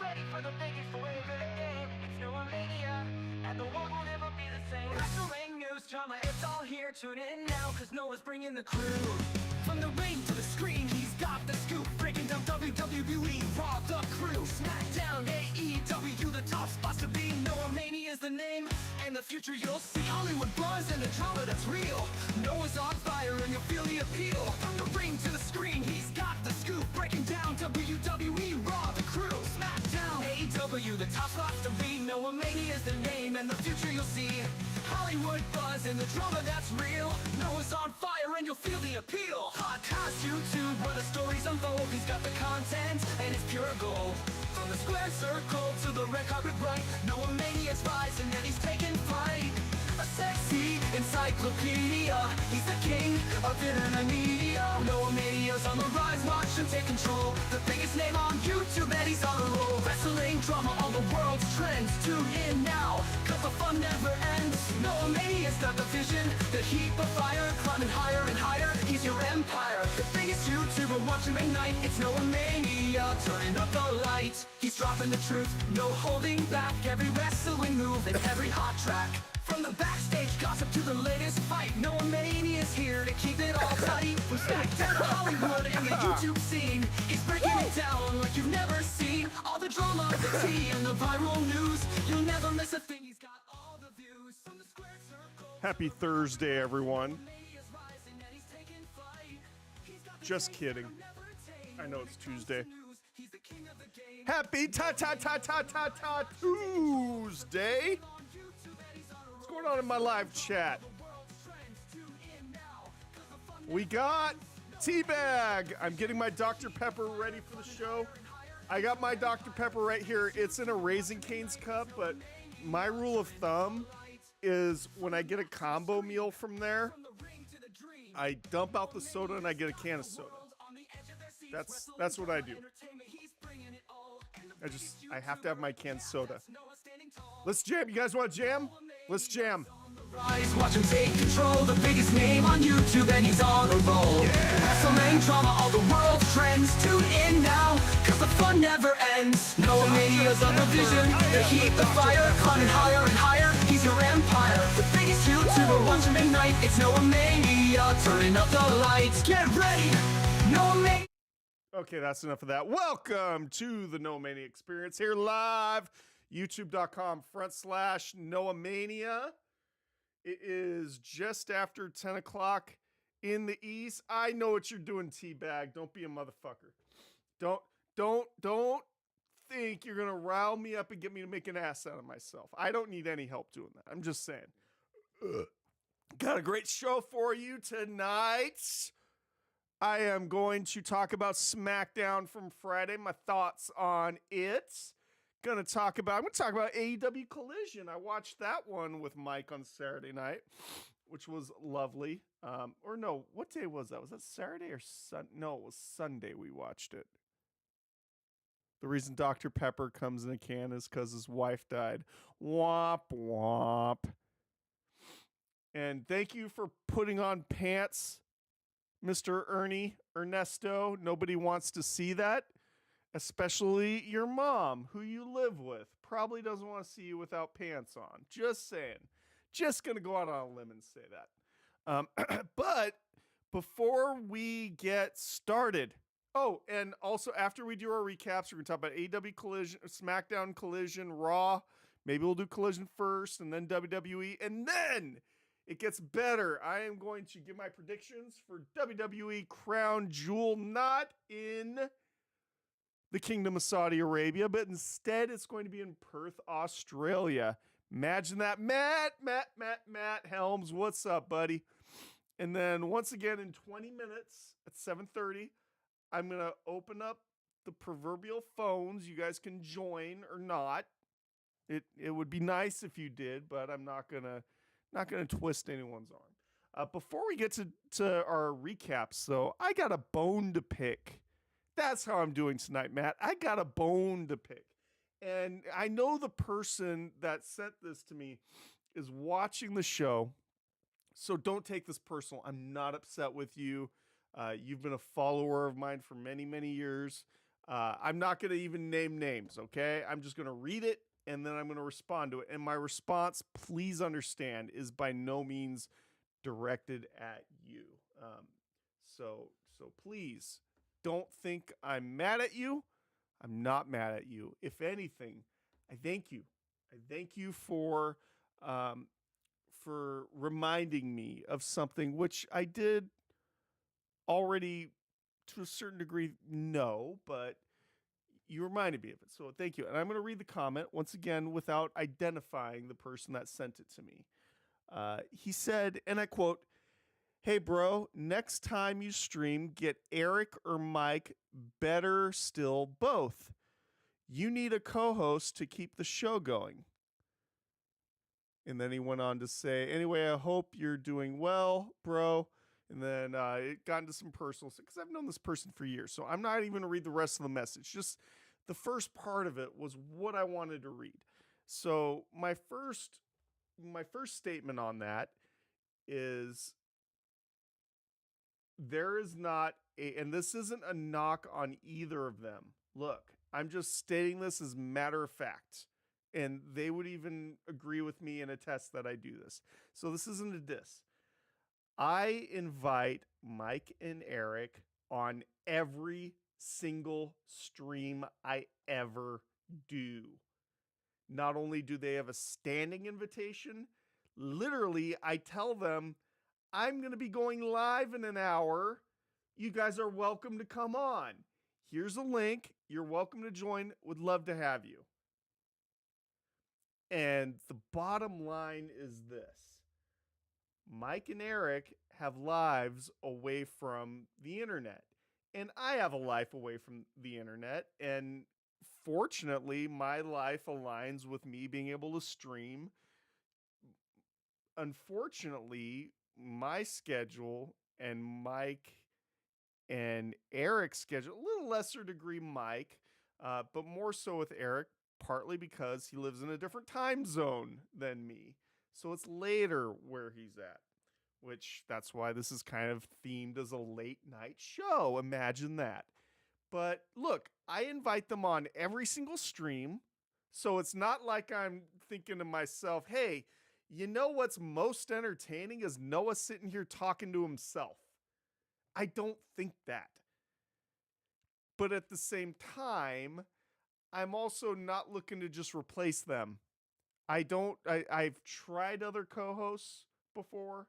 ready for the biggest wave of the game. It's no mania, and the world will never be the same. Wrestling news, drama, it's all here. Tune in now, cause Noah's bringing the crew. From the ring to the screen, he's got the scoop. Breaking down WWE, Raw, the crew. SmackDown, AEW, the top spots to be. Noah Mania is the name, and the future you'll see. Hollywood buzz and the drama that's real. Noah's on fire and you'll feel the appeal. From the ring to the screen, he's got the scoop. Breaking down WWE, Raw, the crew. SmackDown, AEW, the top spots to be. Noah Mania is the name, and the future you'll see. Hollywood buzz and the drama that's real. Noah's on fire and you'll feel the appeal. Podcast, YouTube, where the stories unfold. He's got the content and it's pure gold. From the square circle to the red carpet bright, Noah Mania's rising and he's taking flight. A sexy encyclopedia, he's the king of internet media. Noah Mania's on the rise, watch him take control. The biggest name on YouTube and he's on a roll. Wrestling drama, all the world's trends. Tune in now, cause the fun never ends. Noah Mania's got the vision, the heat of fire, climbing higher and higher. He's your empire, the biggest YouTuber watching ignite. It's Noah Mania, turning up the light. He's dropping the truth, no holding back. Every wrestling move and every hot track. From the backstage gossip to the latest fight, Noah Mania's here to keep it all tight. From SmackDown to Hollywood and the YouTube scene, he's breaking it down like you've never seen. All the drama, the tea, and the viral news, you'll never miss a thing. He's got all the views from the square circle. Happy Thursday, everyone. Just kidding. I know it's Tuesday. Happy Tuesday. What's going on in my live chat? We got Teabag. I'm getting my Dr. Pepper ready for the show. I got my Dr. Pepper right here. It's in a Raising Cane's cup, but my rule of thumb is when I get a combo meal from there, I dump out the soda and I get a can of soda. That's what I do. I have to have my canned soda. Let's jam. You guys want to jam? Let's jam. Watch him take control, the biggest name on YouTube, and he's on a roll. Wrestling drama, all the world's trends. Tune in now, cause the fun never ends. Noah Mania's on the vision, the heat, the fire, climbing higher and higher. He's your empire, the biggest YouTuber, watch him ignite. It's Noah Mania, turning up the lights. Get ready, Noah Mania. Okay, that's enough of that. Welcome to the Noah Mania Experience here live, youtube.com/Noah Mania. It is just after 10 o'clock in the East. I know what you're doing, Teabag. Don't be a motherfucker. Don't think you're going to rile me up and get me to make an ass out of myself. I don't need any help doing that. I'm just saying. Got a great show for you tonight. I am going to talk about SmackDown from Friday, my thoughts on it. I'm going to talk about AEW Collision. I watched that one with Mike on Saturday night, which was lovely. What day was that? Was that Saturday or Sunday? No, it was Sunday we watched it. The reason Dr. Pepper comes in a can is because his wife died. Womp womp. And thank you for putting on pants, Mr. Ernesto. Nobody wants to see that. Especially your mom, who you live with, probably doesn't want to see you without pants on. Just saying. Just going to go out on a limb and say that. But before we get started, and also after we do our recaps, we're going to talk about AEW Collision, SmackDown Collision, Raw. Maybe we'll do Collision first and then WWE. And then it gets better. I am going to give my predictions for WWE Crown Jewel, not in the Kingdom of Saudi Arabia, but instead it's going to be in Perth, Australia. Imagine that. Matt Helms, what's up, buddy? And then once again in 20 minutes at 7:30, I'm going to open up the proverbial phones. You guys can join or not. It would be nice if you did, but I'm not going to twist anyone's arm. Before we get to our recaps, though, I got a bone to pick. That's how I'm doing tonight, Matt. I got a bone to pick. And I know the person that sent this to me is watching the show, so don't take this personal. I'm not upset with you. You've been a follower of mine for many, many years. I'm not going to even name names, okay? I'm just going to read it, and then I'm going to respond to it. And my response, please understand, is by no means directed at you. So please don't think I'm mad at you. I'm not mad at you. If anything, I thank you. I thank you for reminding me of something which I did already to a certain degree know, but you reminded me of it. So thank you. And I'm going to read the comment once again without identifying the person that sent it to me. He said, and I quote, "Hey, bro, next time you stream, get Eric or Mike, better still, both. You need a co-host to keep the show going." And then he went on to say, "Anyway, I hope you're doing well, bro." And then it got into some personal stuff because I've known this person for years. So I'm not even going to read the rest of the message. Just the first part of it was what I wanted to read. So my first statement on that is there is not and this isn't a knock on either of them. Look, I'm just stating this as matter of fact. And they would even agree with me and attest that I do this. So this isn't a diss. I invite Mike and Eric on every single stream I ever do. Not only do they have a standing invitation, literally, I tell them, I'm going to be going live in an hour. You guys are welcome to come on. Here's a link. You're welcome to join. Would love to have you. And the bottom line is this. Mike and Eric have lives away from the internet. And I have a life away from the internet. And fortunately, my life aligns with me being able to stream. Unfortunately, my schedule and Mike and Eric's schedule, a little lesser degree Mike, but more so with Eric, partly because he lives in a different time zone than me. So it's later where he's at, which that's why this is kind of themed as a late night show. Imagine that. But look, I invite them on every single stream. So it's not like I'm thinking to myself, hey, you know what's most entertaining is Noah sitting here talking to himself. I don't think that. But at the same time, I'm also not looking to just replace them. I've tried other co-hosts before,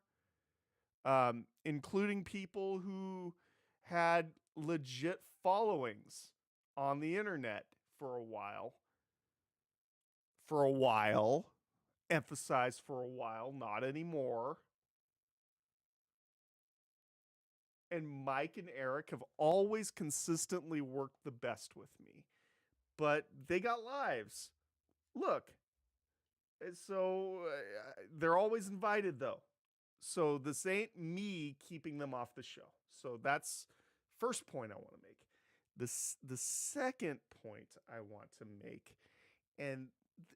including people who had legit followings on the internet for a while. Emphasize for a while, not anymore. And Mike and Eric have always consistently worked the best with me. But they got lives. Look, so they're always invited, though. So this ain't me keeping them off the show. So that's first point I want to make. The second point I want to make, and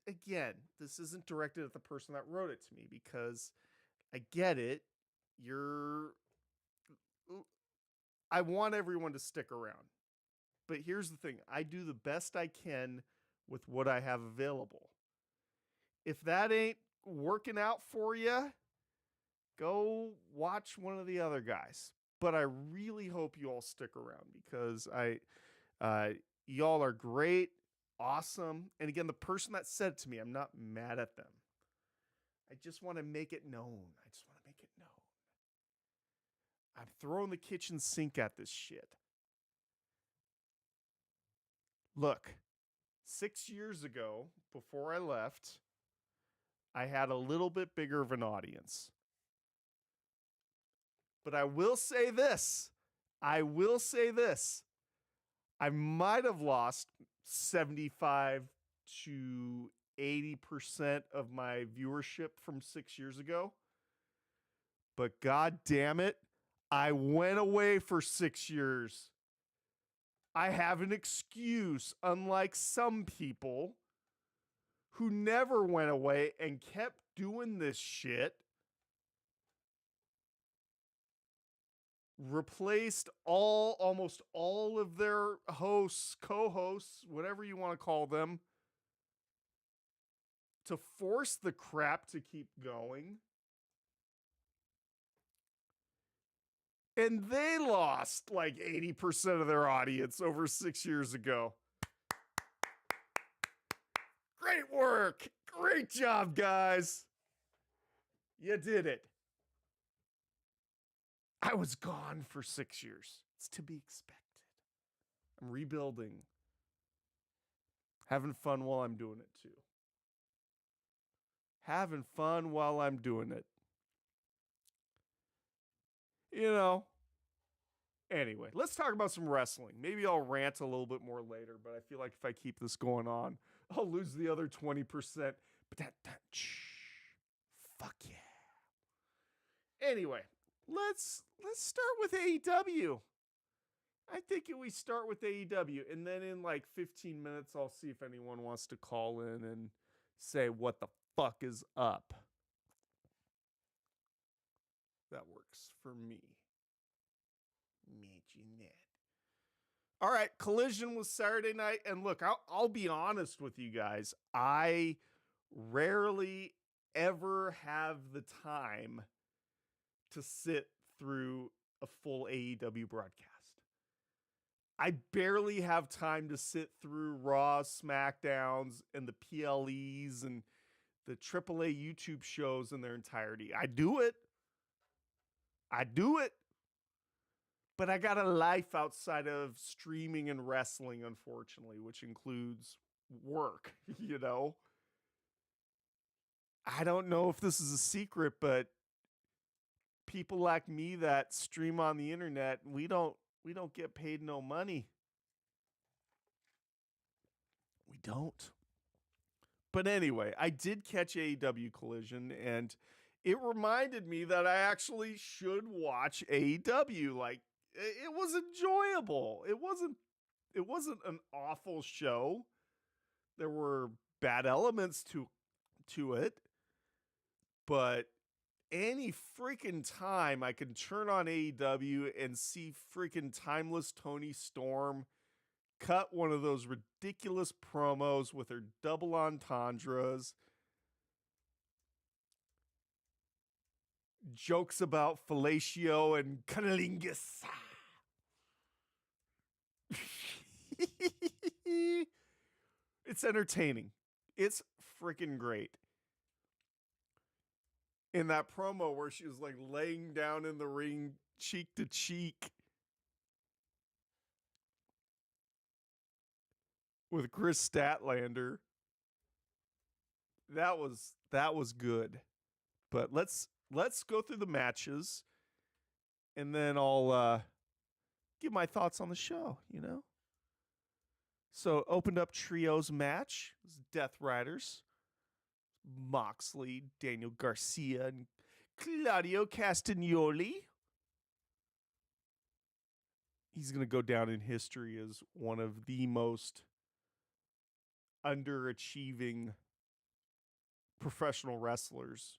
again, this isn't directed at the person that wrote it to me because I get it. I want everyone to stick around. But here's the thing. I do the best I can with what I have available. If that ain't working out for you, go watch one of the other guys. But I really hope you all stick around because y'all are great, awesome. And again, the person that said it to me, I'm not mad at them. I just want to make it known. I'm throwing the kitchen sink at this shit. Look, 6 years ago, before I left, I had a little bit bigger of an audience. But I will say this. I might have lost 75 to 80% of my viewership from 6 years ago. But God damn it, I went away for 6 years. I have an excuse, unlike some people who never went away and kept doing this shit. replaced almost all of their hosts, co-hosts, whatever you want to call them, to force the crap to keep going. And they lost like 80% of their audience over 6 years ago. Great work. Great job, guys. You did it. I was gone for 6 years. It's to be expected. I'm rebuilding. Having fun while I'm doing it too. Having fun while I'm doing it. You know. Anyway, let's talk about some wrestling. Maybe I'll rant a little bit more later, but I feel like if I keep this going on, I'll lose the other 20%. But fuck yeah. Anyway, let's start with AEW. I think we start with AEW, and then in like 15 minutes, I'll see if anyone wants to call in and say what the fuck is up. That works for me. All right, Collision was Saturday night, and look, I'll be honest with you guys. I rarely ever have the time to sit through a full AEW broadcast. I barely have time to sit through Raw, SmackDowns, and the PLEs and the AAA YouTube shows in their entirety. I do it. But I got a life outside of streaming and wrestling, unfortunately, which includes work, you know? I don't know if this is a secret, but people like me that stream on the internet, we don't get paid no money. We don't. But anyway, I did catch AEW Collision, and it reminded me that I actually should watch AEW. Like, it was enjoyable. It wasn't an awful show. There were bad elements to it, but any freaking time I can turn on AEW and see freaking timeless Toni Storm cut one of those ridiculous promos with her double entendres, jokes about fellatio and cunnilingus. It's entertaining. It's freaking great. In that promo where she was like laying down in the ring cheek to cheek with Chris Statlander. That was good. But let's go through the matches, and then I'll give my thoughts on the show, you know? So opened up trios match. It was Death Riders. Moxley, Daniel Garcia, and Claudio Castagnoli. He's going to go down in history as one of the most underachieving professional wrestlers.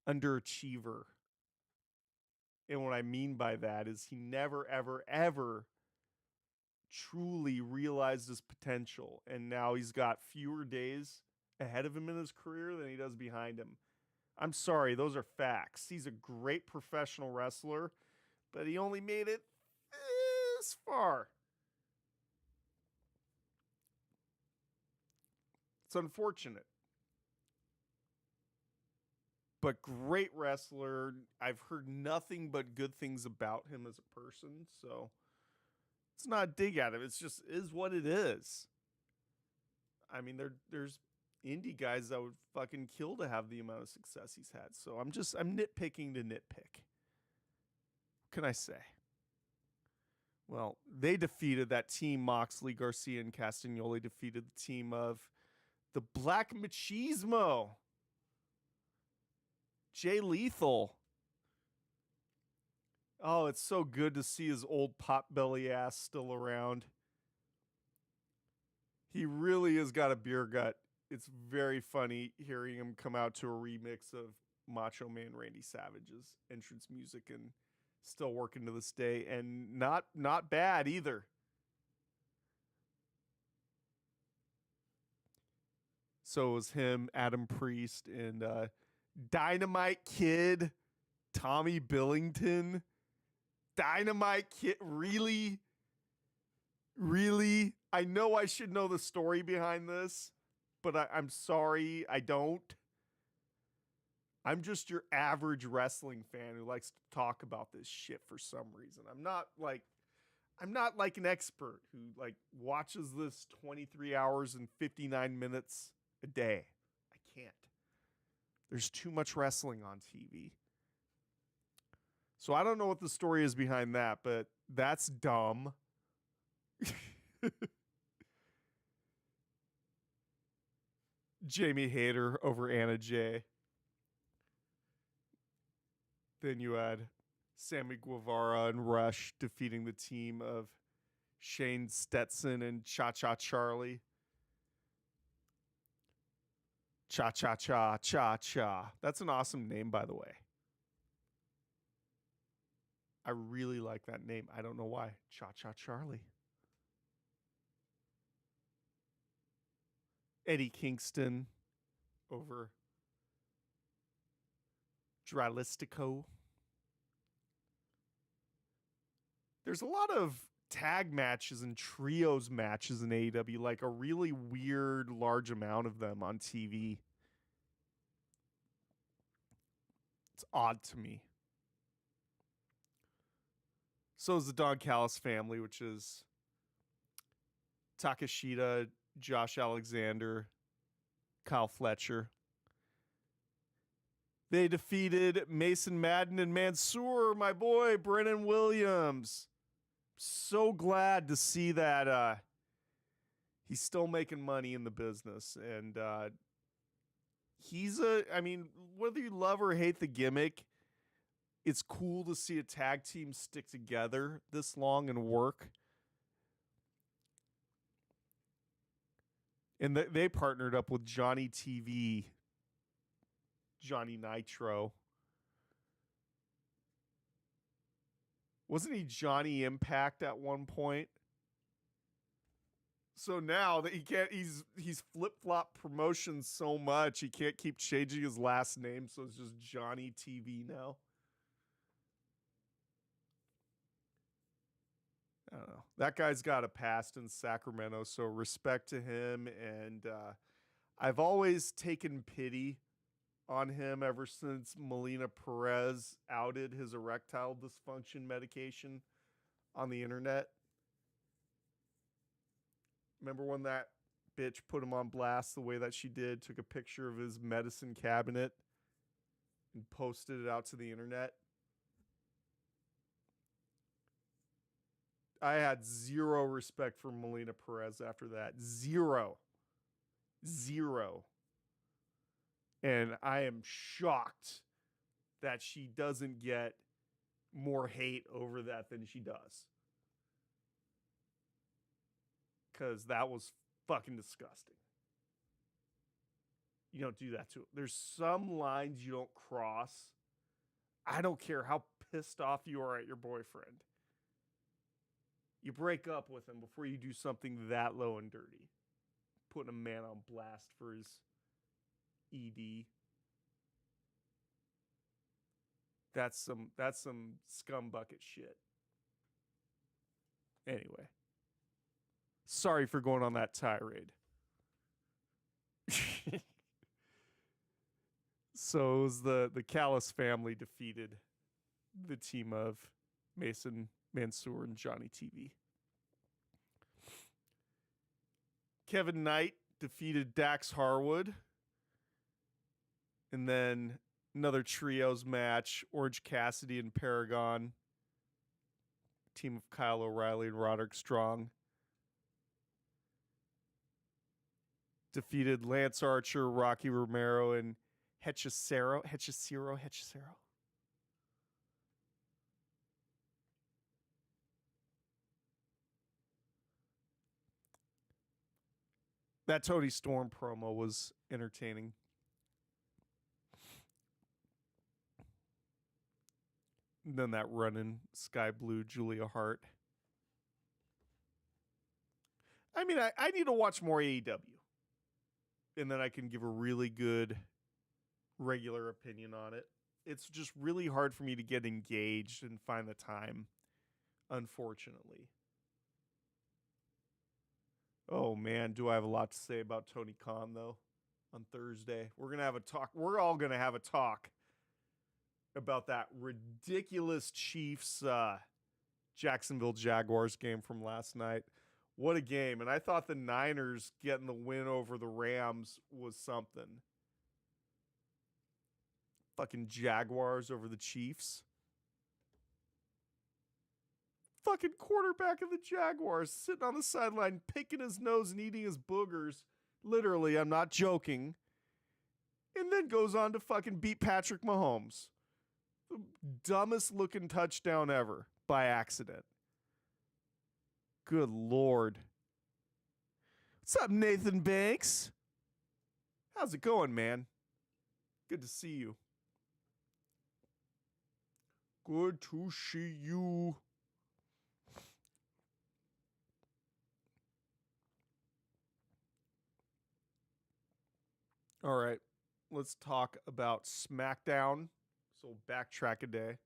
Underachiever. And what I mean by that is he never, ever, ever truly realized his potential. And now he's got fewer days ahead of him in his career than he does behind him. I'm sorry, those are facts. He's a great professional wrestler, but he only made it this far. It's unfortunate. But great wrestler. I've heard nothing but good things about him as a person, so it's not a dig at him. It's just is what it is. I mean, there's indie guys that would fucking kill to have the amount of success he's had. So I'm nitpicking to nitpick. What can I say? Well, they defeated that team. Moxley, Garcia, and Castagnoli defeated the team of the Black Machismo. Jay Lethal. Oh, it's so good to see his old potbelly ass still around. He really has got a beer gut. It's very funny hearing him come out to a remix of Macho Man Randy Savage's entrance music and still working to this day, and not bad either. So it was him, Adam Priest, and Dynamite Kid, Tommy Billington. Dynamite Kid, really? Really? I know I should know the story behind this, but I'm sorry, I don't. I'm just your average wrestling fan who likes to talk about this shit for some reason. I'm not like an expert who like watches this 23 hours and 59 minutes a day. I can't. There's too much wrestling on TV. So I don't know what the story is behind that, but that's dumb. Jamie Hayter over Anna Jay. Then you had Sammy Guevara and Rush defeating the team of Shane Stetson and Cha-Cha Charlie. Cha-Cha-Cha, Cha-Cha. That's an awesome name, by the way. I really like that name. I don't know why. Cha-Cha Charlie. Eddie Kingston over Dralistico. There's a lot of tag matches and trios matches in AEW, like a really weird large amount of them on TV. It's odd to me. So is the Don Callis family, which is Takeshita, Josh Alexander, Kyle Fletcher. They defeated Mason Madden and Mansoor, my boy, Brennan Williams. So glad to see that he's still making money in the business. And whether you love or hate the gimmick, it's cool to see a tag team stick together this long and work. And they partnered up with Johnny TV, Johnny Nitro. Wasn't he Johnny Impact at one point? So now that he's flip-flop promotions so much, he can't keep changing his last name, so it's just Johnny TV now. I don't know. That guy's got a past in Sacramento, so respect to him. And I've always taken pity on him ever since Melina Perez outed his erectile dysfunction medication on the internet. Remember when that bitch put him on blast the way that she did, took a picture of his medicine cabinet and posted it out to the internet? I had zero respect for Melina Perez after that. Zero. And I am shocked that she doesn't get more hate over that than she does. Because that was fucking disgusting. You don't do that to it. There's some lines you don't cross. I don't care how pissed off you are at your boyfriend. You break up with him before you do something that low and dirty. Putting a man on blast for his ED. That's some scumbucket shit. Anyway. Sorry for going on that tirade. So it was the Callis family defeated the team of Mason Mansoor and Johnny TV. Kevin Knight defeated Dax Harwood. And then another trios match, Orange Cassidy and Paragon. Team of Kyle O'Reilly and Roderick Strong. Defeated Lance Archer, Rocky Romero, and Hechicero. That Tony Storm promo was entertaining. And then that running sky blue Julia Hart. I mean, I need to watch more AEW. And then I can give a really good regular opinion on it. It's just really hard for me to get engaged and find the time, unfortunately. Oh, man, do I have a lot to say about Tony Khan, though, on Thursday. We're going to have a talk. We're all going to have a talk about that ridiculous Chiefs Jacksonville Jaguars game from last night. What a game. And I thought the Niners getting the win over the Rams was something. Fucking Jaguars over the Chiefs. Fucking quarterback of the Jaguars sitting on the sideline, picking his nose and eating his boogers. Literally, I'm not joking. And then goes on to fucking beat Patrick Mahomes. The dumbest looking touchdown ever by accident. Good Lord. What's up, Nathan Banks? How's it going, man? Good to see you. Good to see you. All right, let's talk about SmackDown. So backtrack a day.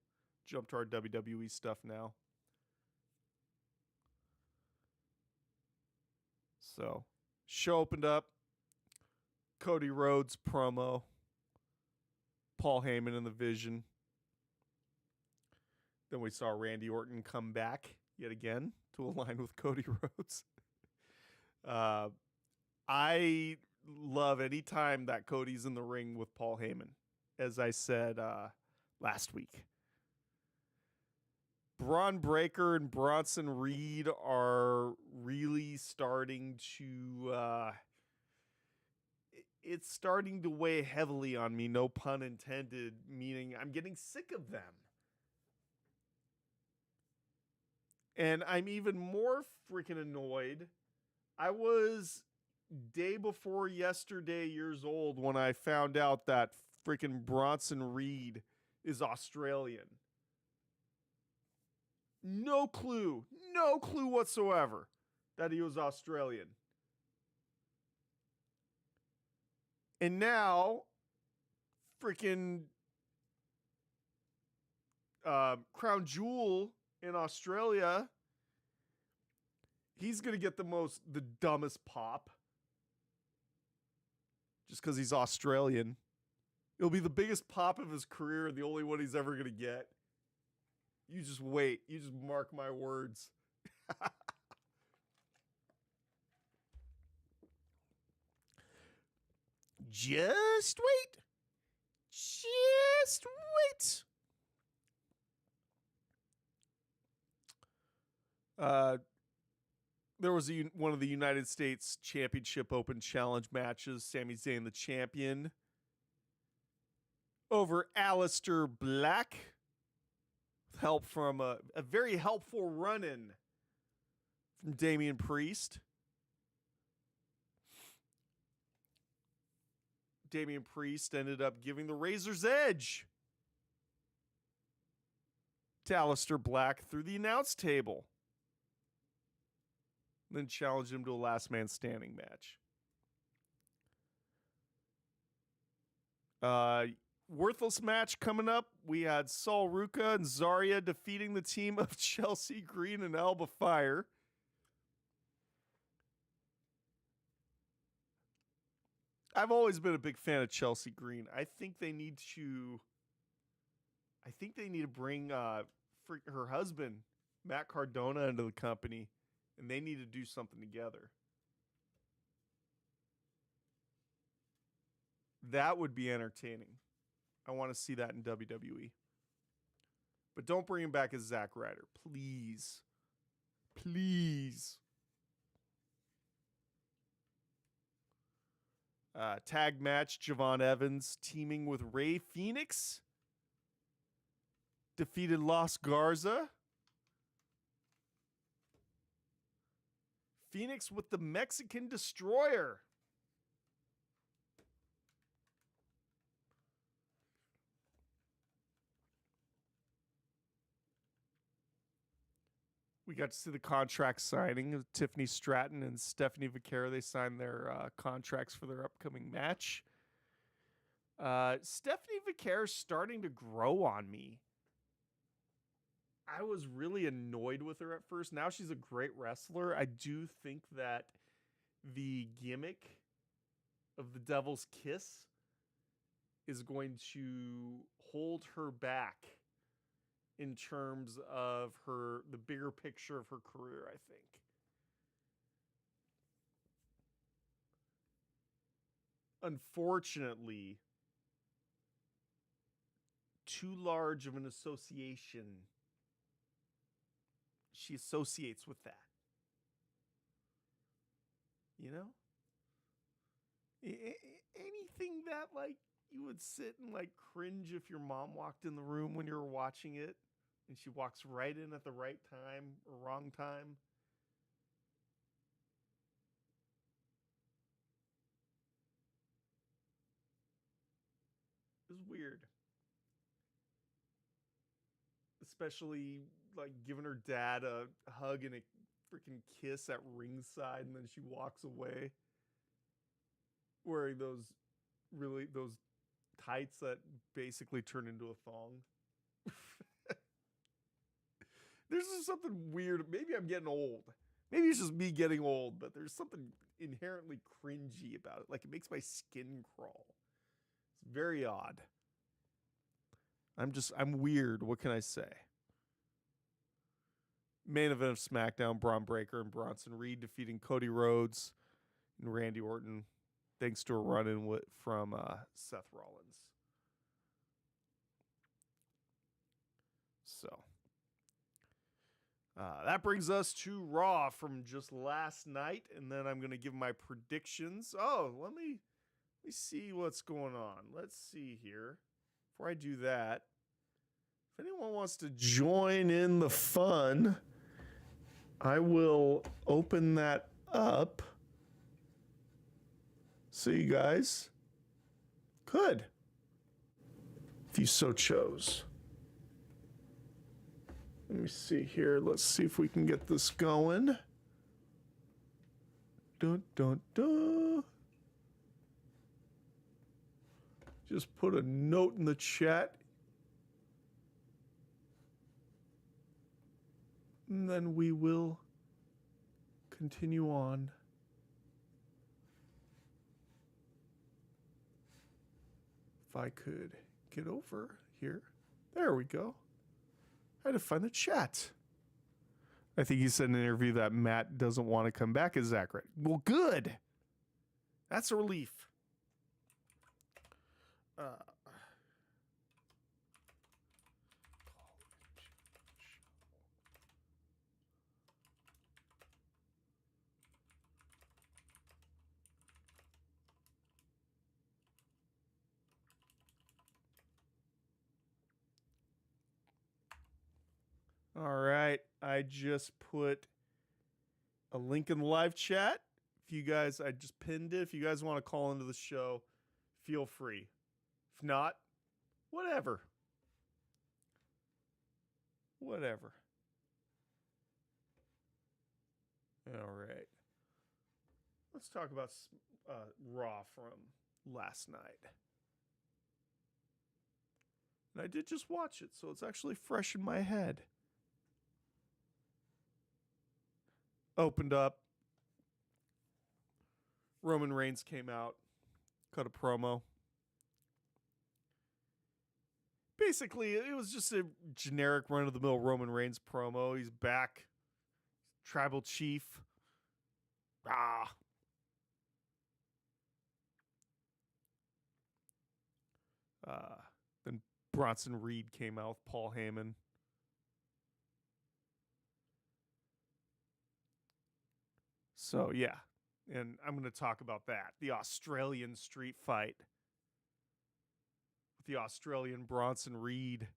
Jump to our WWE stuff now. So, show opened up. Cody Rhodes promo. Paul Heyman in the Vision. Then we saw Randy Orton come back yet again to align with Cody Rhodes. I love any time that Cody's in the ring with Paul Heyman, as I said last week. Braun Breaker and Bronson Reed are really starting to... it's starting to weigh heavily on me, no pun intended, meaning I'm getting sick of them. And I'm even more freaking annoyed. I was day before yesterday years old when I found out that freaking Bronson Reed is Australian. No clue whatsoever that he was Australian. And now, freaking Crown Jewel in Australia, he's going to get the dumbest pop. Just because he's Australian. It'll be the biggest pop of his career and the only one he's ever going to get. You just wait. You just mark my words. Just wait. Just wait. There was one of the United States Championship Open Challenge matches. Sami Zayn, the champion, over Aleister Black. Help from a very helpful run-in from Damian Priest. Damian Priest ended up giving the Razor's Edge to Aleister Black through the announce table. Then challenged him to a last man standing match. Worthless match coming up. We had Sol Ruka and Zarya defeating the team of Chelsea Green and Alba Fire. I've always been a big fan of Chelsea Green. I think they need to bring her husband, Matt Cardona, into the company, and they need to do something together. That would be entertaining. I want to see that in WWE. But don't bring him back as Zack Ryder. Please. Please. Tag match, Javon Evans teaming with Rey Fenix. Defeated Los Garza. Phoenix with the Mexican Destroyer. We got to see the contract signing of Tiffany Stratton and Stephanie Vaquer. They signed their contracts for their upcoming match. Stephanie Vaquer is starting to grow on me. I was really annoyed with her at first. Now she's a great wrestler. I do think that the gimmick of the Devil's Kiss is going to hold her back in terms of the bigger picture of her career, I think. Unfortunately, too large of an association, she associates with that. You know? Anything that, like, you would sit and, like, cringe if your mom walked in the room when you were watching it and she walks right in at the right time or wrong time. It was weird. Especially, like, giving her dad a hug and a freaking kiss at ringside, and then she walks away wearing those tights that basically turn into a thong. There's just something weird. Maybe I'm getting old. Maybe it's just me getting old, but there's something inherently cringy about it. Like, it makes my skin crawl. It's very odd. I'm weird. What can I say? Main event of SmackDown, Braun Breaker and Bronson Reed defeating Cody Rhodes and Randy Orton, thanks to a run-in from Seth Rollins. So that brings us to Raw from just last night, and then I'm going to give my predictions. Oh, let me see what's going on. Let's see here. Before I do that, if anyone wants to join in the fun, I will open that up so you guys could, if you so chose. Let me see here. Let's see if we can get this going. Dun, dun, dun. Just put a note in the chat. And then we will continue on. If I could get over here. There we go. I had to find the chat. I think he said in an interview that Matt doesn't want to come back as Zach. Well, good. That's a relief. All right, I just put a link in the live chat. If you guys, I just pinned it. If you guys want to call into the show, feel free. If not, whatever. Whatever. All right. Let's talk about Raw from last night. And I did just watch it, so it's actually fresh in my head. Opened up. Roman Reigns came out, cut a promo. Basically, it was just a generic run-of-the-mill Roman Reigns promo. He's back. Tribal chief. Then Bronson Reed came out with Paul Heyman. So, yeah. And I'm going to talk about that. The Australian street fight. With the Australian Bronson Reed.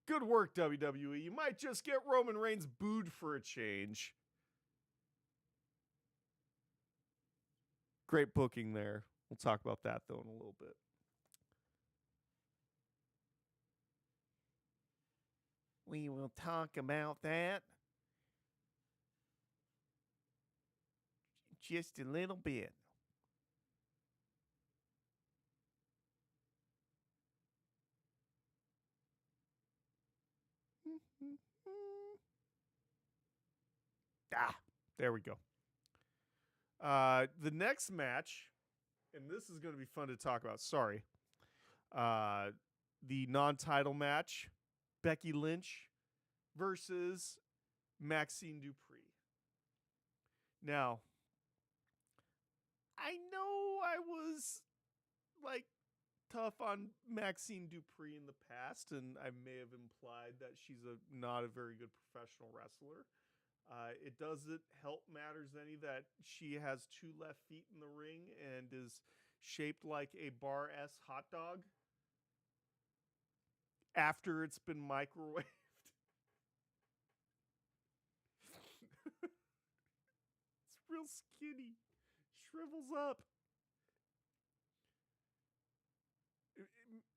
Good work, WWE. You might just get Roman Reigns booed for a change. Great booking there. We'll talk about that, though, in a little bit. We will talk about that Just a little bit. There we go. The next match, and this is going to be fun to talk about. Sorry. The non-title match, Becky Lynch versus Maxine Dupree. Now, I know I was like tough on Maxine Dupree in the past, and I may have implied that she's not a very good professional wrestler. It doesn't help matters any that she has 2 left feet in the ring and is shaped like a bar S hot dog after it's been microwaved. It's real skinny. Shrivels up.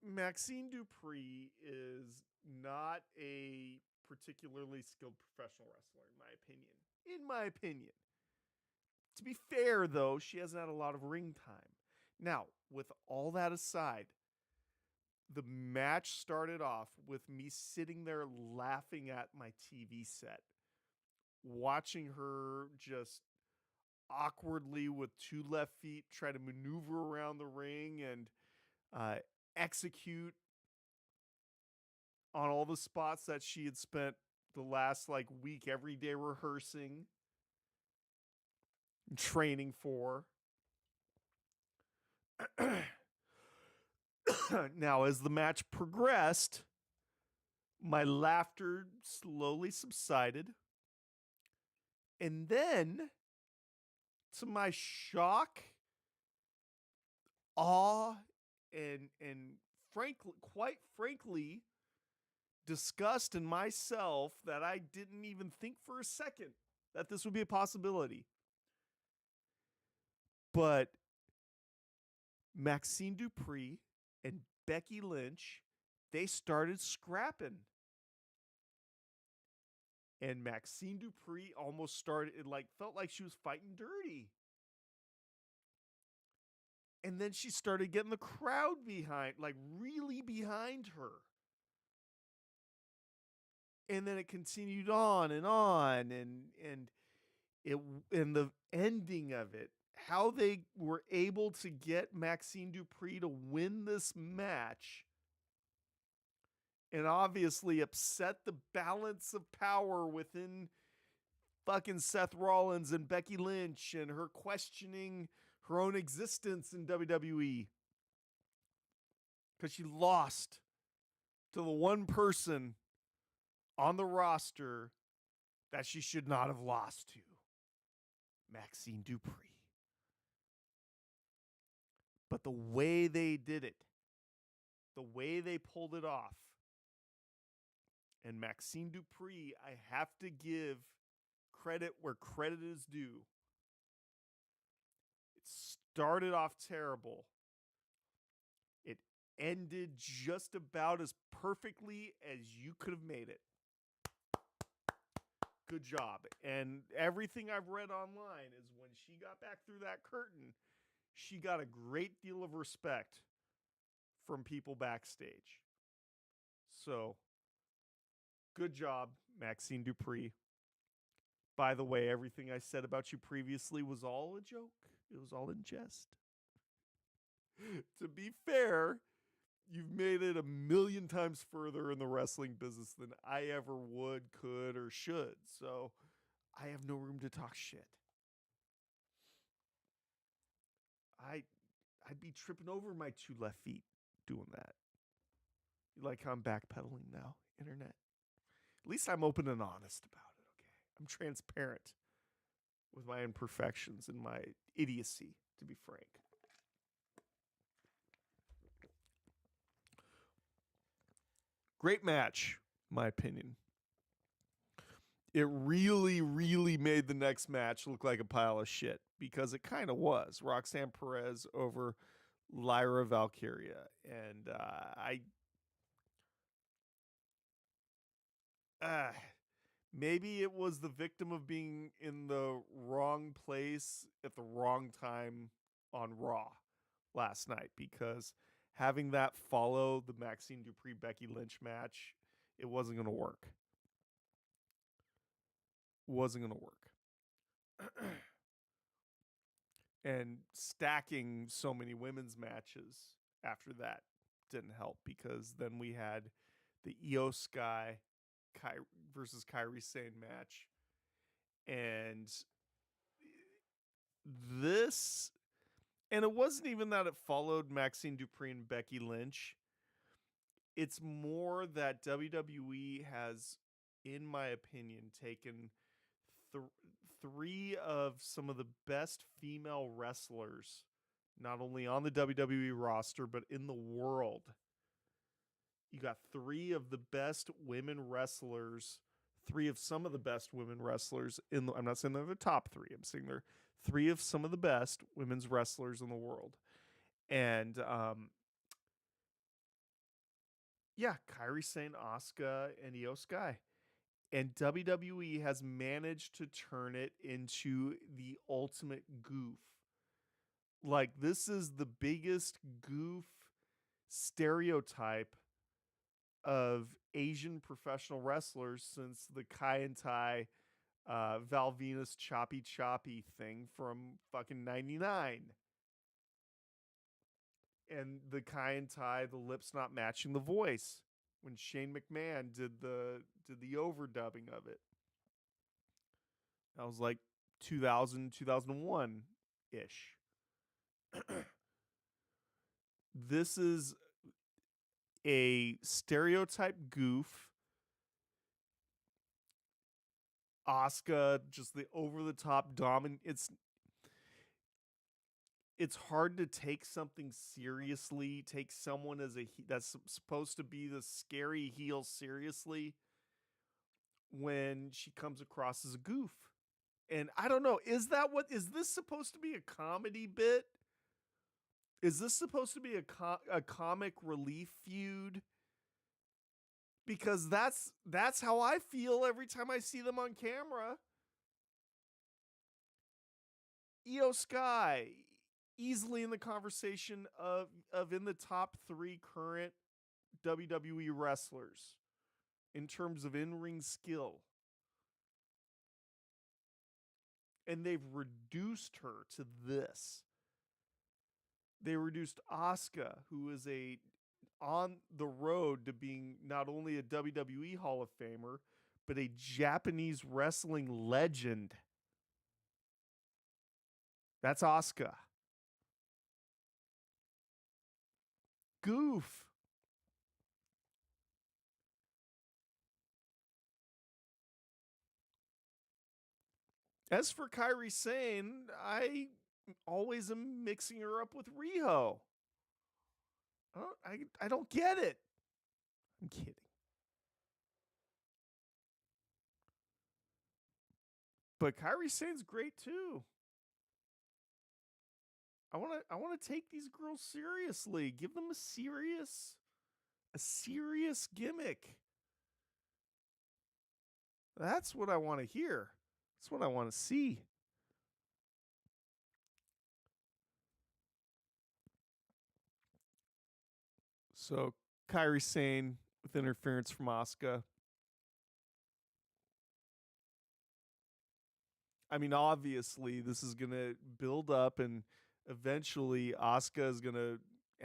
Maxine Dupree is not a particularly skilled professional wrestler, in my opinion. In my opinion. To be fair, though, she hasn't had a lot of ring time. Now, with all that aside, the match started off with me sitting there laughing at my TV set, watching her just awkwardly with 2 left feet try to maneuver around the ring and execute on all the spots that she had spent the last week every day rehearsing and training for. Now, as the match progressed, my laughter slowly subsided. And then, to my shock, awe, and quite frankly, disgust in myself that I didn't even think for a second that this would be a possibility. But Maxine Dupree and Becky Lynch, they started scrapping. And Maxine Dupree almost started, it felt like she was fighting dirty. And then she started getting the crowd behind, really behind her. And then it continued on, and the ending of it, how they were able to get Maxine Dupree to win this match and obviously upset the balance of power within fucking Seth Rollins and Becky Lynch and her questioning her own existence in WWE. Because she lost to the one person on the roster that she should not have lost to, Maxine Dupree. But the way they did it, the way they pulled it off, and Maxine Dupree, I have to give credit where credit is due. It started off terrible. It ended just about as perfectly as you could have made it. Good job. And everything I've read online is when she got back through that curtain, she got a great deal of respect from people backstage. So, good job, Maxine Dupree. By the way, everything I said about you previously was all a joke. It was all in jest. To be fair, you've made it 1,000,000 times further in the wrestling business than I ever would, could, or should. So I have no room to talk shit. I'd be tripping over my 2 left feet doing that. You like how I'm backpedaling now, internet? At least I'm open and honest about it, okay? I'm transparent with my imperfections and my idiocy, to be frank. Great match, in my opinion. It really, really made the next match look like a pile of shit, because it kind of was. Roxanne Perez over Lyra Valkyria. And Maybe it was the victim of being in the wrong place at the wrong time on Raw last night, because having that follow the Maxine Dupree Becky Lynch match, it wasn't going to work. Wasn't going to work. And stacking so many women's matches after that didn't help, because then we had the Io Sky versus Kairi Sane match. And this, and it wasn't even that it followed Maxine Dupree and Becky Lynch. It's more that WWE has, in my opinion, taken three of some of the best female wrestlers, not only on the WWE roster, but in the world. You got three of the best women wrestlers, three of some of the best women wrestlers in the, I'm not saying they're the top three, I'm saying they're three of some of the best women's wrestlers in the world. And yeah, Kairi Sane, Asuka, and Io Sky. And WWE has managed to turn it into the ultimate goof. Like, this is the biggest goof stereotype of Asian professional wrestlers since the Kai and Tai Val Venus choppy thing from fucking 99. And the Kai and Tai, the lips not matching the voice, when Shane McMahon did the overdubbing of it. That was like 2000, 2001 ish. This is a stereotype goof. Asuka, just the over the top dominant. It's hard to take something seriously, take someone as that's supposed to be the scary heel seriously, when she comes across as a goof. And I don't know, is this supposed to be a comedy bit? Is this supposed to be a comic relief feud? Because that's how I feel every time I see them on camera. Io Sky, easily in the conversation of in the top 3 current WWE wrestlers in terms of in-ring skill. And they've reduced her to this. They reduced Asuka, who is on the road to being not only a WWE Hall of Famer, but a Japanese wrestling legend. That's Asuka. Goof. As for Kairi Sane, I always am mixing her up with Riho. I don't get it. I'm kidding. But Kairi Sane's great too. I want to take these girls seriously. Give them a serious gimmick. That's what I want to hear. That's what I want to see. So, Kairi Sane with interference from Asuka. I mean, obviously, this is going to build up, and eventually Asuka is going to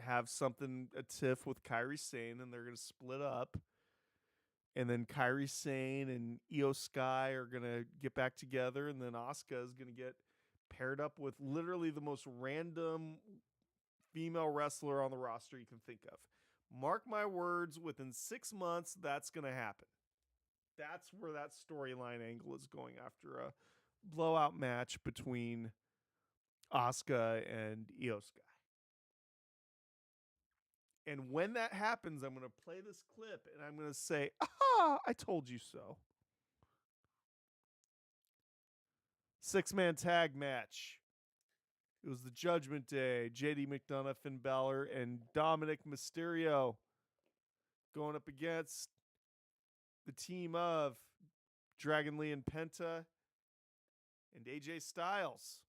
have a tiff with Kairi Sane, and they're going to split up. And then Kairi Sane and Io Sky are going to get back together, and then Asuka is going to get paired up with literally the most random female wrestler on the roster you can think of. Mark my words, within 6 months, that's going to happen. That's where that storyline angle is going, after a blowout match between Asuka and Io Sky. And when that happens, I'm going to play this clip and I'm going to say, aha, I told you so. 6-man tag match. It was the Judgment Day. JD McDonough, Finn Balor, and Dominic Mysterio going up against the team of Dragon Lee and Penta, and AJ Styles.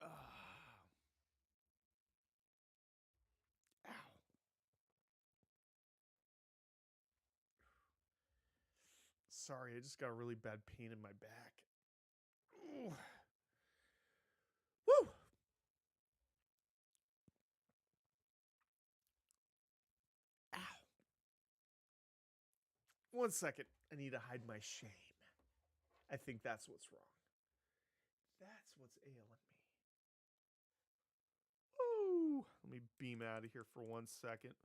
Ow. Sorry, I just got a really bad pain in my back. Ooh. Woo! Ow. 1 second. I need to hide my shame. I think that's what's wrong. That's what's ailing me. Woo! Let me beam out of here for 1 second.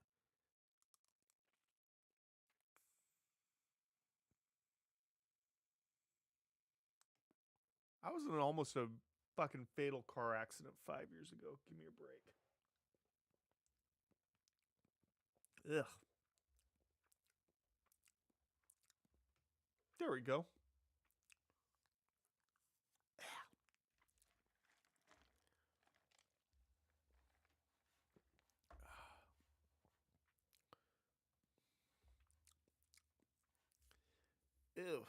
I was in almost a fucking fatal car accident 5 years ago. Give me a break. Ugh. There we go. Ew.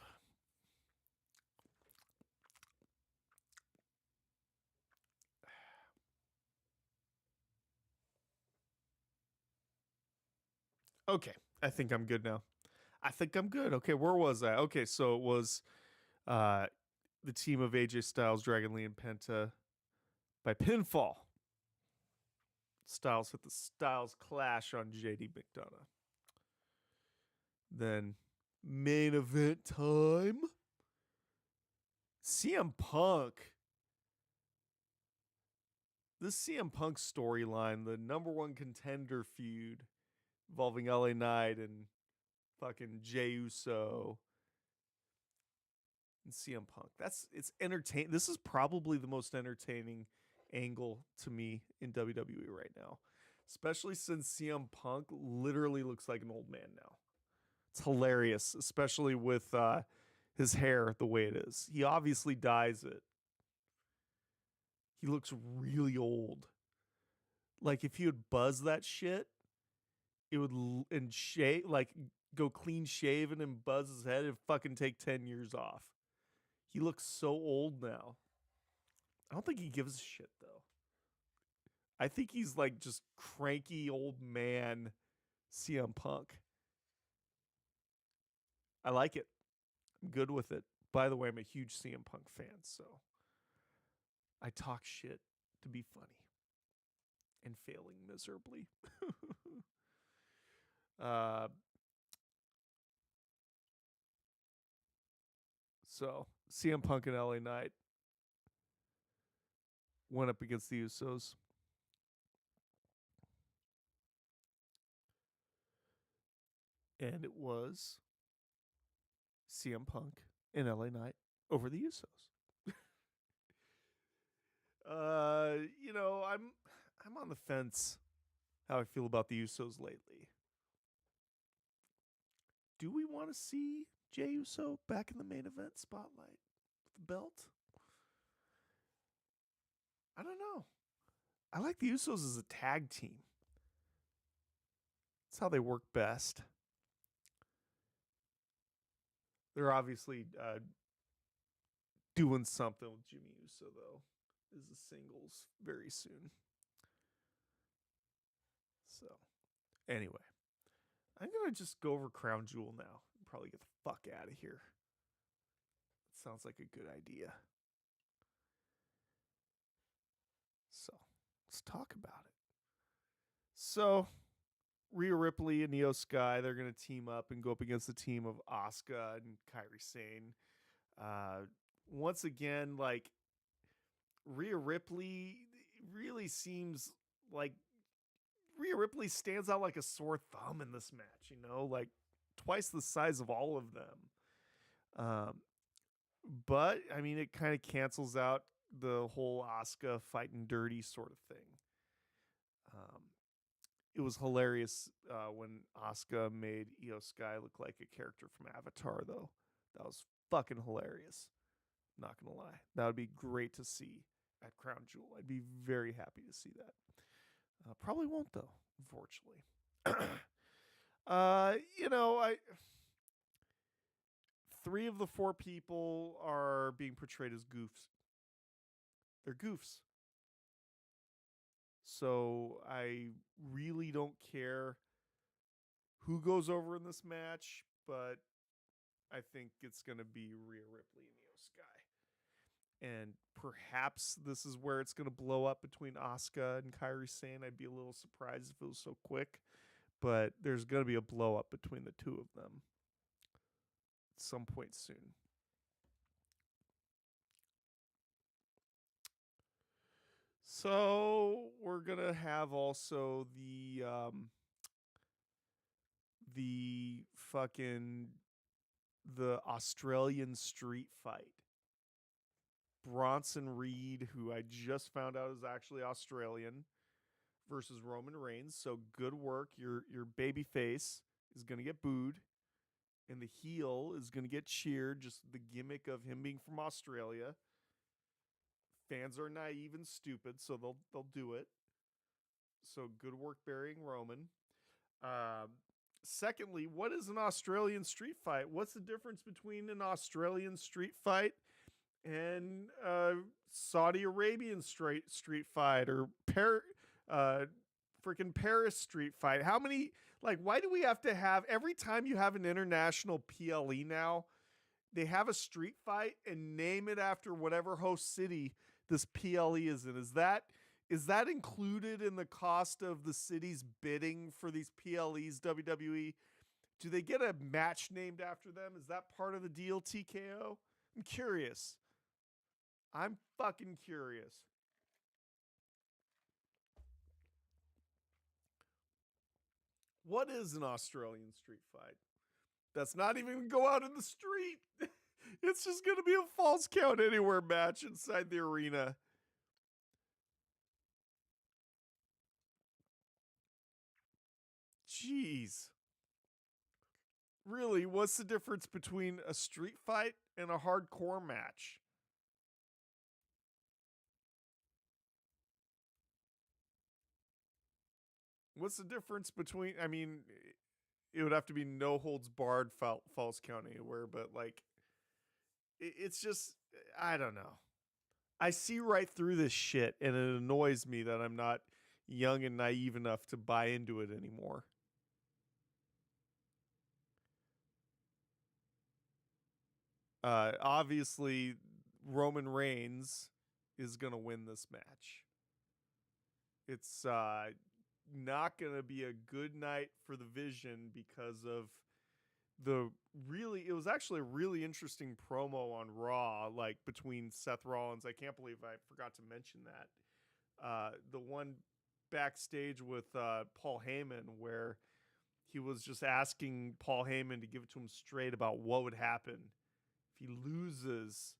Okay, I think I'm good now. I think I'm good. Okay, where was I? Okay, so it was the team of AJ Styles, Dragon Lee, and Penta by pinfall. Styles hit the Styles Clash on JD McDonough. Then main event time. CM Punk. This CM Punk storyline, the number one contender feud involving LA Knight and fucking Jey Uso and CM Punk. It's entertaining. This is probably the most entertaining angle to me in WWE right now, especially since CM Punk literally looks like an old man now. It's hilarious, especially with his hair the way it is. He obviously dyes it. He looks really old. Like if he would buzz that shit, it would and shave, like go clean shaven and buzz his head, it'd fucking take 10 years off. He looks so old now. I don't think he gives a shit though. I think he's like just cranky old man CM Punk. I like it. I'm good with it. By the way, I'm a huge CM Punk fan, so I talk shit to be funny and failing miserably. So CM Punk and LA Knight went up against the Usos. And it was CM Punk and LA Knight over the Usos. I'm on the fence how I feel about the Usos lately. Do we want to see Jey Uso back in the main event spotlight with the belt? I don't know. I like the Usos as a tag team. That's how they work best. They're obviously doing something with Jimmy Uso, though, as the singles very soon. So, anyway, I'm going to just go over Crown Jewel now and probably get the fuck out of here. Sounds like a good idea. So, let's talk about it. So, Rhea Ripley and Io Sky, they're going to team up and go up against the team of Asuka and Kairi Sane. Once again, like, Rhea Ripley really seems like Rhea Ripley stands out like a sore thumb in this match, you know, like twice the size of all of them. But, I mean, it kind of cancels out the whole Asuka fighting dirty sort of thing. it was hilarious when Asuka made Io Sky look like a character from Avatar, though. That was fucking hilarious. Not gonna lie, that would be great to see at Crown Jewel. I'd be very happy to see that. Probably won't though, unfortunately. I 3 of the 4 people are being portrayed as goofs. They're goofs. So I really don't care who goes over in this match, but I think it's going to be Rhea Ripley and Io Sky. And perhaps this is where it's going to blow up between Asuka and Kairi Sane. I'd be a little surprised if it was so quick, but there's going to be a blow up between the two of them at some point soon. So we're gonna have also the Australian street fight. Bronson Reed, who I just found out is actually Australian, versus Roman Reigns. So good work. Your baby face is gonna get booed, and the heel is gonna get cheered. Just the gimmick of him being from Australia. Fans are naive and stupid, so they'll do it. So good work burying Roman. Secondly, what is an Australian street fight? What's the difference between an Australian street fight and Saudi Arabian street fight or freaking Paris street fight? How many, why do we have to have, every time you have an international PLE now, they have a street fight and name it after whatever host city this PLE is in? Is that included in the cost of the city's bidding for these PLEs, WWE? Do they get a match named after them? Is that part of the deal, TKO? I'm curious. I'm fucking curious. What is an Australian street fight? That's not even going to go out in the street. It's just going to be a false count anywhere match inside the arena. Jeez. Really, what's the difference between a street fight and a hardcore match? What's the difference between, it would have to be no holds barred false count anywhere, but it's just, I don't know. I see right through this shit, and it annoys me that I'm not young and naive enough to buy into it anymore. Obviously, Roman Reigns is going to win this match. It's not going to be a good night for the Vision because of it was actually a really interesting promo on Raw, between Seth Rollins. I can't believe I forgot to mention that. The one backstage with Paul Heyman where he was just asking Paul Heyman to give it to him straight about what would happen if he loses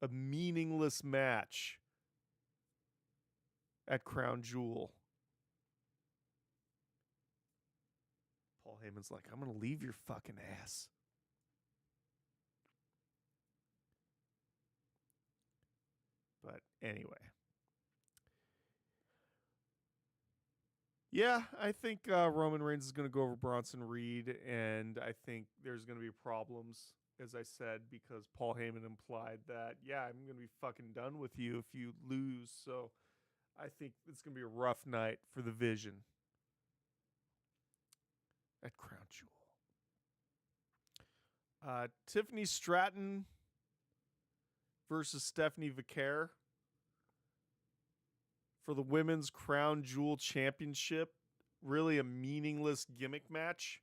a meaningless match at Crown Jewel. Paul Heyman's like, I'm going to leave your fucking ass. But anyway. Yeah, I think Roman Reigns is going to go over Bronson Reed, and I think there's going to be problems, as I said, because Paul Heyman implied that, yeah, I'm going to be fucking done with you if you lose. So I think it's going to be a rough night for the Vision at Crown Jewel. Tiffany Stratton versus Stephanie Vaquer for the Women's Crown Jewel Championship. Really a meaningless gimmick match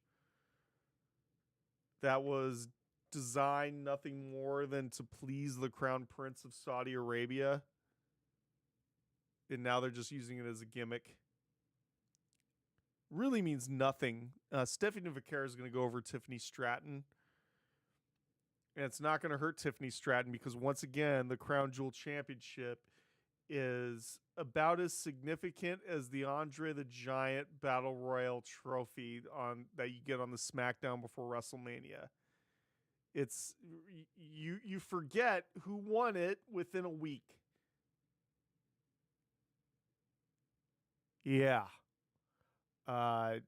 that was designed nothing more than to please the Crown Prince of Saudi Arabia. And now they're just using it as a gimmick. Really means nothing. Stephanie Vaquer is going to go over Tiffany Stratton. And it's not going to hurt Tiffany Stratton because, once again, the Crown Jewel Championship is about as significant as the Andre the Giant Battle Royal trophy that you get on the SmackDown before WrestleMania. It's you forget who won it within a week. Yeah. AJ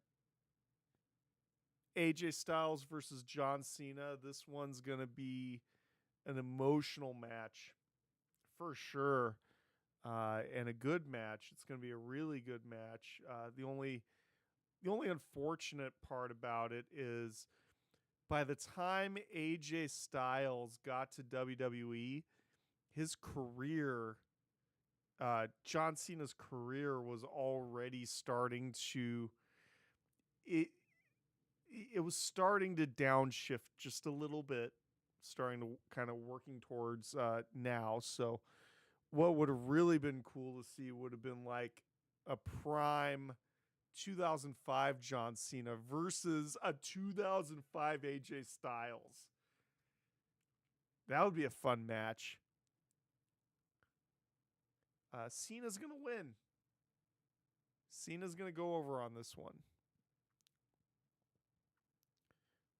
Styles versus John Cena. This one's going to be an emotional match for sure. And a good match. It's going to be a really good match. The only unfortunate part about it is by the time AJ Styles got to WWE, his career, John Cena's career was already starting to it was starting to downshift just a little bit, starting to kind of working towards now. So what would have really been cool to see would have been like a prime 2005 John Cena versus a 2005 AJ Styles. That would be a fun match. Cena's going to win. Cena's going to go over on this one.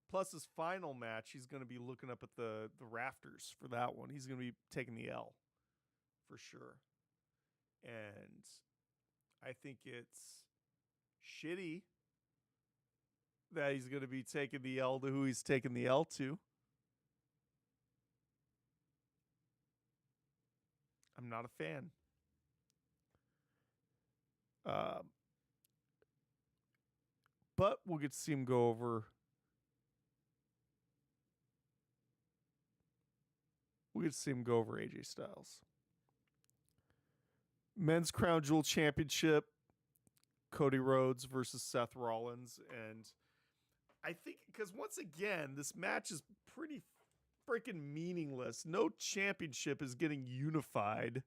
Plus his final match, he's going to be looking up at the rafters for that one. He's going to be taking the L for sure. And I think it's shitty that he's going to be taking the L to who he's taking the L to. I'm not a fan. But we'll get to see him go over. We'll get to see him go over AJ Styles. Men's Crown Jewel Championship. Cody Rhodes versus Seth Rollins. And I think, because once again, this match is pretty freaking meaningless. No championship is getting unified.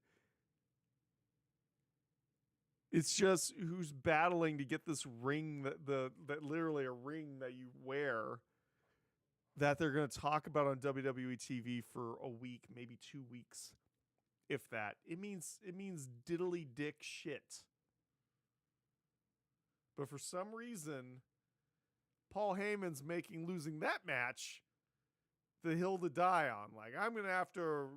It's just who's battling to get this ring, that literally a ring that you wear, that they're going to talk about on WWE TV for a week, maybe 2 weeks, if that. It means diddly dick shit. But for some reason, Paul Heyman's making losing that match the hill to die on. Like, I'm gonna have to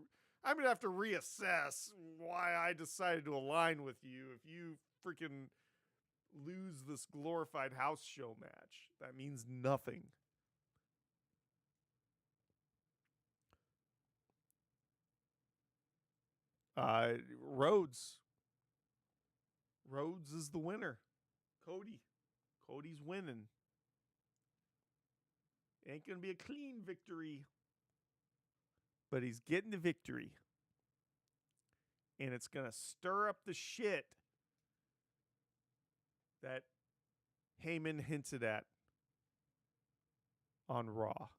reassess why I decided to align with you if you freaking lose this glorified house show match. That means nothing. Rhodes is the winner. Cody's winning. Ain't gonna be a clean victory, but he's getting the victory. And it's gonna stir up the shit that Heyman hinted at on Raw.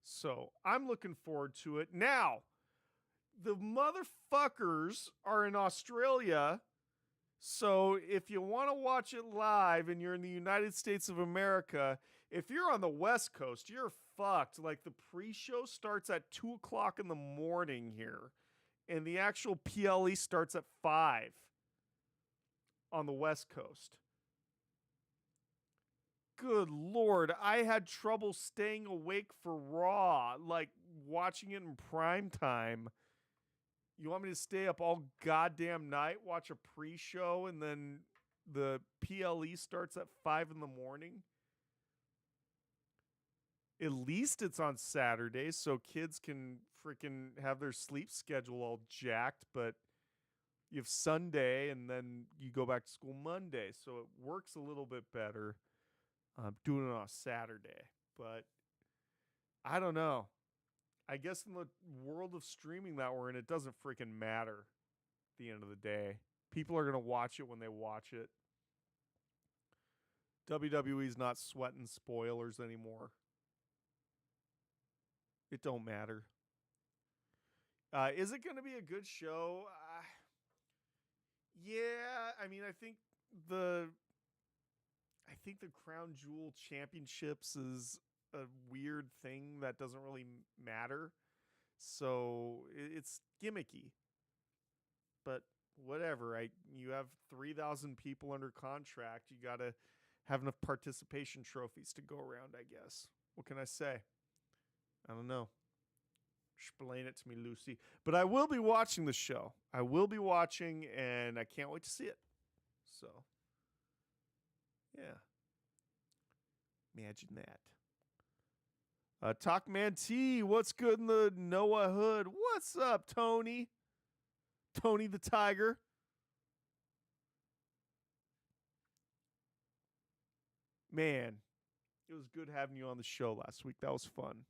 So I'm looking forward to it. Now, the motherfuckers are in Australia. So if you want to watch it live and you're in the United States of America, if you're on the West Coast, you're fucked. Like, the pre-show starts at 2 o'clock in the morning here. And the actual PLE starts at 5 on the West Coast. Good Lord, I had trouble staying awake for Raw, like watching it in prime time. You want me to stay up all goddamn night, watch a pre-show, and then the PLE starts at 5 in the morning? At least it's on Saturday, so kids can freaking have their sleep schedule all jacked, but you have Sunday, and then you go back to school Monday, so it works a little bit better doing it on a Saturday. But I don't know. I guess in the world of streaming that we're in, it doesn't freaking matter at the end of the day. People are going to watch it when they watch it. WWE's not sweating spoilers anymore. It don't matter. Is it going to be a good show? Yeah, I mean, I think the Crown Jewel Championships is a weird thing that doesn't really matter. So it's gimmicky. But whatever, you have 3,000 people under contract. You got to have enough participation trophies to go around, I guess. What can I say? I don't know. Explain it to me, Lucy. But I will be watching the show. I will be watching, and I can't wait to see it. So, yeah. Imagine that. Talkman T, what's good in the Noah hood? What's up, Tony? Tony the Tiger. Man, it was good having you on the show last week. That was fun.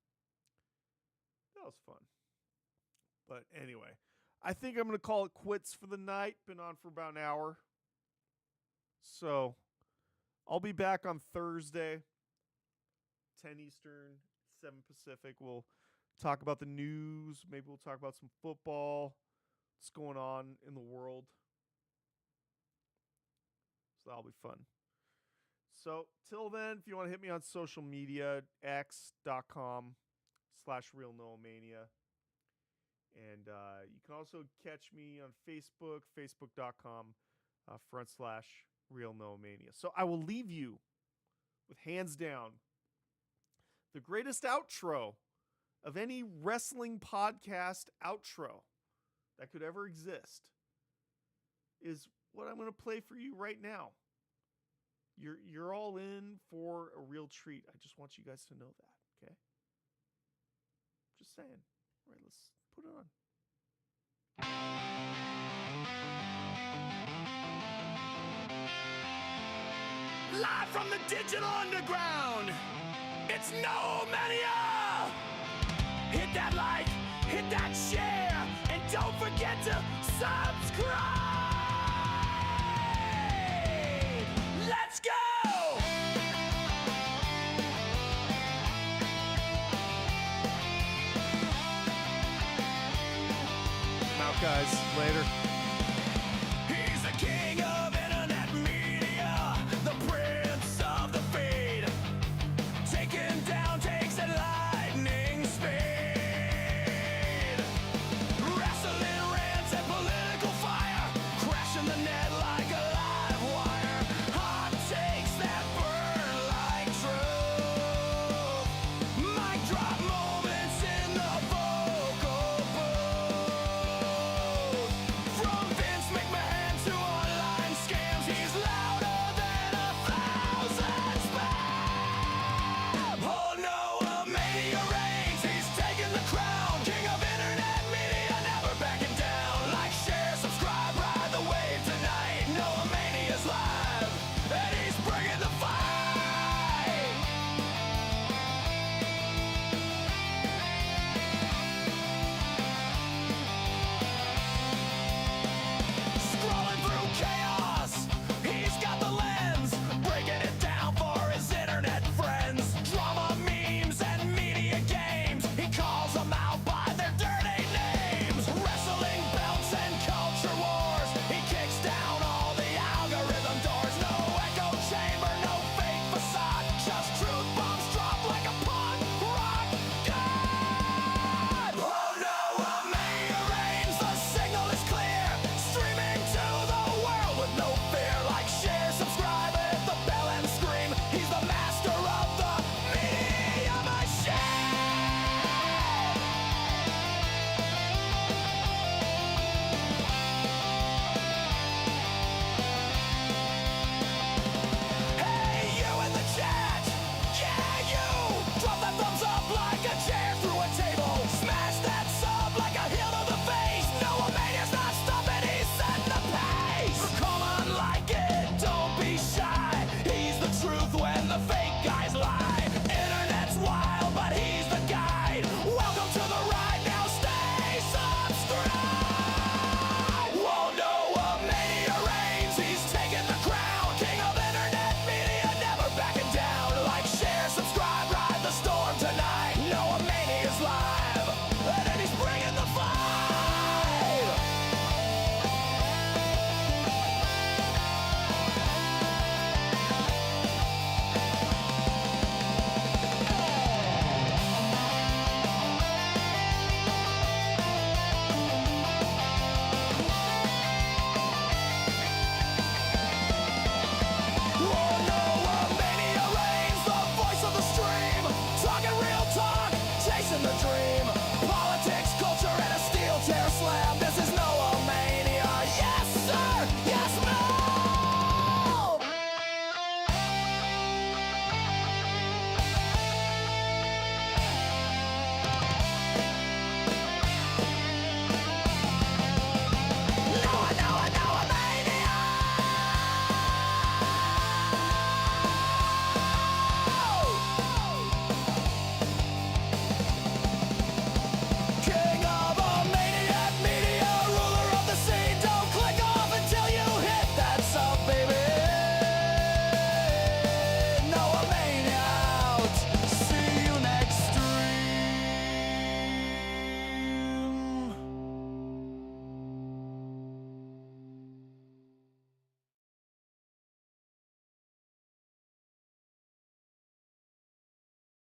But anyway, I think I'm going to call it quits for the night. Been on for about an hour. So I'll be back on Thursday, 10 Eastern, 7 Pacific. We'll talk about the news. Maybe we'll talk about some football. What's going on in the world. So that'll be fun. So till then, if you want to hit me on social media, x.com/realnoamania. And you can also catch me on Facebook, facebook.com/realnoamania. So I will leave you with, hands down, the greatest outro of any wrestling podcast outro that could ever exist is what I'm going to play for you right now. You're all in for a real treat. I just want you guys to know that, okay? Just saying. All right, let's put it on. Live from the digital underground, it's No Mania! Hit that like, hit that share, and don't forget to subscribe! Let's go! I'm out, guys. Later.